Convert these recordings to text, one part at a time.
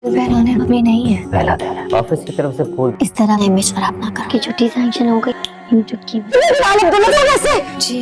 बहनों अभी नहीं है, पहला दिन है, ऑफिस की तरफ से फूल। इस तरह इमेज खराब ना कर। छुट्टी सैंक्शन हो गई। जी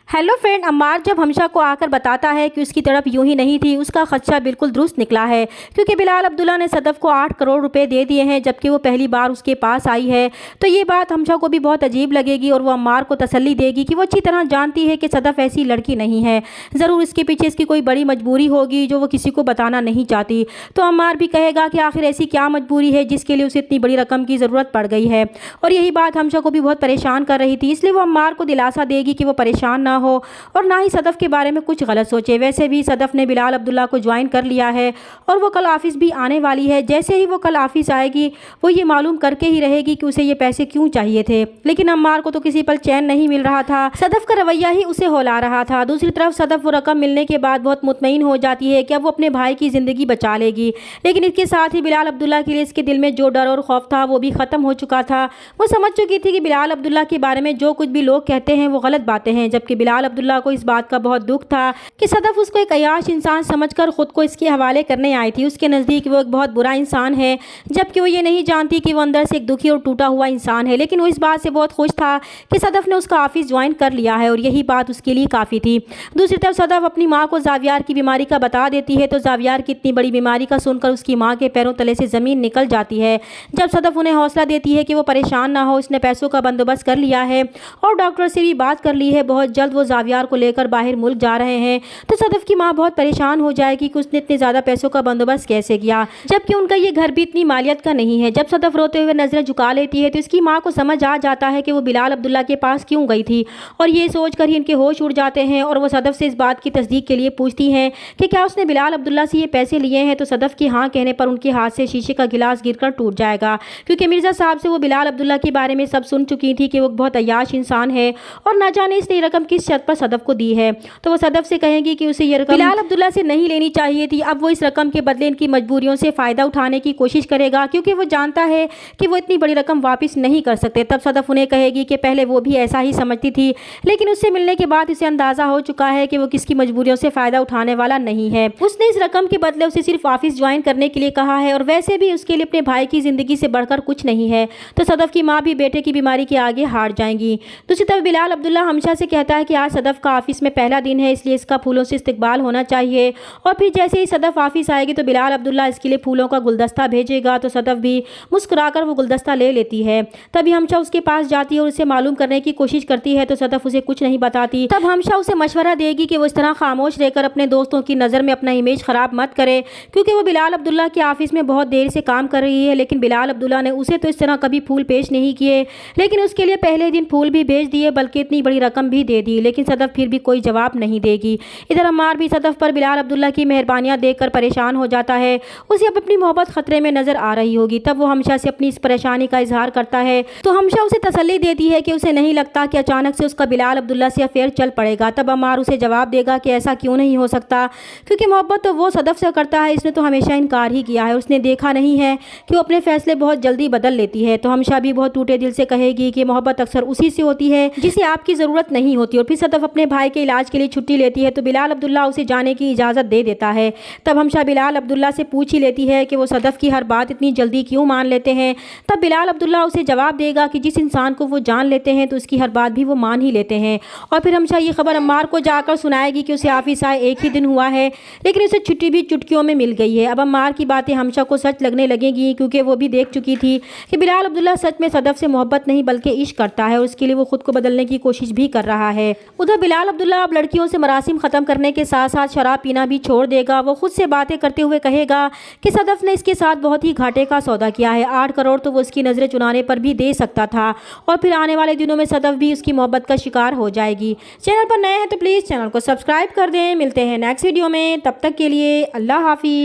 हेलो फ्रेंड, अम्मार जब हमशा को आकर बताता है कि उसकी तरफ यूं ही नहीं थी, उसका खदशा बिल्कुल दुरुस्त निकला है, क्योंकि बिलाल अब्दुल्ला ने सदफ को 8 करोड़ रुपए दे दिए हैं जबकि वो पहली बार उसके पास आई है। तो ये बात हमशा को भी बहुत अजीब लगेगी और वो अम्मार को तसल्ली देगी कि वो अच्छी तरह जानती है कि सदफ ऐसी लड़की नहीं है, ज़रूर इसके पीछे इसकी कोई बड़ी मजबूरी होगी जो वो किसी को बताना नहीं चाहती। तो अम्मार भी कहेगा कि आखिर ऐसी क्या मजबूरी है जिसके लिए उसे इतनी बड़ी रकम की ज़रूरत पड़ गई है, और यही बात हमशा को भी बहुत परेशान कर रही थी। इसलिए वो अम्मार को दिलासा देगी कि वो परेशान ना हो और ना ही सदफ के बारे में कुछ गलत सोचे। वैसे भी सदफ ने बिलाल अब्दुल्ला को ज्वाइन कर लिया है और वो कल ऑफिस भी आने वाली है। जैसे ही वो कल ऑफिस आएगी वो ये मालूम करके ही रहेगी कि उसे ये पैसे क्यों चाहिए थे। लेकिन अम्मार को तो किसी पल चैन नहीं मिल रहा था, सदफ का रवैया ही उसे हौला रहा था। दूसरी तरफ सदफ वो रकम मिलने के बाद बहुत मुतमईन हो जाती है कि अब वो अपने भाई की ज़िंदगी बचा लेगी। लेकिन इसके साथ ही बिलाल अब्दुल्ला के लिए इसके दिल में जो डर और खौफ था वो भी ख़त्म हो चुका था। वो समझ चुकी थी कि बिलाल अब्दुल्ला के बारे में जो कुछ भी लोग कहते हैं वो गलत बातें हैं, जबकि बिलाल अब्दुल्ला को इस बात का बहुत दुख था कि सदफ उसको एक अयाश इंसान समझकर खुद को इसके हवाले करने आई थी। उसके नज़दीक वो एक बहुत बुरा इंसान है, जबकि वो ये नहीं जानती कि वो अंदर से एक दुखी और टूटा हुआ इंसान है। लेकिन वो इस बात से बहुत खुश था कि सदफ ने उसका ऑफिस ज्वाइन कर लिया है और यही बात उसके लिए काफ़ी थी। दूसरी तरफ सदफ अपनी माँ को जावियार की बीमारी का बता देती है, तो जावियार की इतनी बड़ी बीमारी का सुनकर उसकी माँ के पैरों तले से ज़मीन निकल जाती है। जब सदफ उन्हें हौसला देती है कि वो परेशान ना हो, उसने पैसों का बंदोबस्त कर लिया है और डॉक्टर से भी बात कर ली है, बहुत जल्द वो जावियार को लेकर बाहर मुल्क जा रहे हैं। तो सदफ की माँ बहुत परेशान हो जाएगी कि उसने इतने ज़्यादा पैसों का बंदोबस्त कैसे किया, जबकि उनका ये घर भी इतनी मालियत का नहीं है। जब सदफ रोते हुए नजरें झुका लेती है तो इसकी माँ को समझ आ जाता है कि वो बिलाल अब्दुल्ला के पास क्यों गई थी, और ये सोच कर ही इनके होश उड़ जाते हैं और वो सदफ से इस बात की तस्दीक के लिए पूछती हैं कि क्या उसने बिलाल अब्दुल्ला से ये पैसे लिए हैं। तो सदफ की हाँ कहने पर उनके हाथ से शीशे का गिलास गिरकर टूट जाएगा, क्योंकि मिर्ज़ा साहब से वो बिलाल अब्दुल्ला के बारे में सब सुन चुकी थी कि वो बहुत अय्याश इंसान है और ना जाने इसने रकम किस शर्त पर सदफ को दी है। तो वो सदफ से कहेंगी कि उसे ये रकम बिलाल अब्दुल्ला से नहीं लेनी चाहिए थी। अब वो इस रकम के बदले इनकी मजबूरियों से फ़ायदा उठाने की कोशिश करेगा, क्योंकि वो जानता है कि वो इतनी बड़ी रकम वापस नहीं कर सकते। तब सदफ उन्हें कहेगी कि पहले वो भी ऐसा ही समझती थी, लेकिन उससे मिलने के बाद इसे अंदाज़ा हो चुका है कि वो किसकी मजबूरियों से फ़ायदा उठाने वाला नहीं है। उसने इस रकम के बदले उसे सिर्फ ऑफिस ज्वाइन करने के लिए कहा है और वैसे भी उसके लिए अपने भाई की ज़िंदगी से बढ़कर कुछ नहीं है। तो सदफ की माँ भी बेटे की बीमारी के आगे हार जाएंगी। दूसरी तरफ बिलाल अब्दुल्ला हमशा से कहता है कि आज सदफ का ऑफिस में पहला दिन है, इसलिए इसका फूलों से इस्तकबाल होना चाहिए। और फिर जैसे ही सदफ ऑफिस आएगी तो बिलाल अब्दुल्ला इसके लिए फूलों का गुलदस्ता भेजेगा। तो सदफ भी मुस्कुराकर वो गुलदस्ता ले लेती है। तभी हमशा उसके पास जाती है और उसे मालूम करने की कोशिश करती है, तो सदफ उसे कुछ नहीं बताती। तब हमशा उसे मशवरा देगी कि वो इस तरह खामोश रहकर अपने दोस्तों की नज़र में अपना इमेज ख़राब मत करे, क्योंकि वो बिलाल अब्दुल्ला के ऑफिस में बहुत देर से काम कर रही है। लेकिन बिलाल अब्दुल्ला ने उसे तो इस तरह कभी फूल पेश नहीं किए, लेकिन उसके लिए पहले दिन फूल भी भेज दिए, बल्कि इतनी बड़ी रकम भी दे दी। लेकिन सदफ फिर भी कोई जवाब नहीं देगी। इधर अम्मार भी सदफ पर बिलाल अब्दुल्ला की मेहरबानियां देखकर परेशान हो जाता है। उसे अब अपनी मोहब्बत खतरे में नजर आ रही होगी। तब वो हमशा से अपनी इस परेशानी का इजहार करता है, तो हमशा उसे तसल्ली देती है कि उसे नहीं लगता कि अचानक से उसका बिलाल अब्दुल्ला से अफेयर चल पड़ेगा। तब अम्मार उसे जवाब देगा कि ऐसा क्यों नहीं हो सकता, क्योंकि मोहब्बत तो वो सदफ से करता है, इसने तो हमेशा इनकार ही किया है। उसने देखा नहीं है कि वो अपने फैसले बहुत जल्दी बदल लेती है। तो हमशा भी बहुत टूटे दिल से कहेगी कि मोहब्बत अक्सर उसी से होती है जिसे आपकी ज़रूरत नहीं होती। और फिर सदफ अपने भाई के इलाज के लिए छुट्टी लेती है, तो बिलाल अब्दुल्ला उसे जाने की इजाज़त दे देता है। तब हमशा बिलाल अब्दुल्ला से पूछ ही लेती है कि वो सदफ की हर बात इतनी जल्दी क्यों मान लेते हैं। तब बिलाल अब्दुल्ला उसे जवाब देगा कि जिस इंसान को वो जान लेते हैं तो उसकी हर बात भी वो मान ही लेते हैं। और फिर हमशा ये खबर अम्मार को जाकर सुनाएगी कि उसे ऑफिस आए एक ही दिन हुआ है, लेकिन उसे छुट्टी भी चुटकियों में मिल गई है। अब अम्मार की बातें हमशा को सच लगने लगेंगी, क्योंकि वो भी देख चुकी थी कि बिलाल अब्दुल्ला सच में सदफ से मोहब्बत नहीं बल्कि इश्क करता है और उसके लिए वो खुद को बदलने की कोशिश भी कर रहा है। उधर बिलाल अब्दुल्ला अब लड़कियों से मरासिम ख़त्म करने के साथ साथ शराब पीना भी छोड़ देगा। वो खुद से बातें करते हुए कहेगा कि सदफ ने इसके साथ बहुत ही घाटे का सौदा किया है। 8 करोड़ तो वो उसकी नज़रें चुनाने पर भी दे सकता था, और फिर आने वाले दिनों में सदफ भी उसकी मोहब्बत का शिकार हो जाएगी। चैनल पर नए हैं तो प्लीज़ चैनल को सब्सक्राइब कर दें। मिलते हैं नेक्स्ट वीडियो में, तब तक के लिए अल्लाह हाफिज़।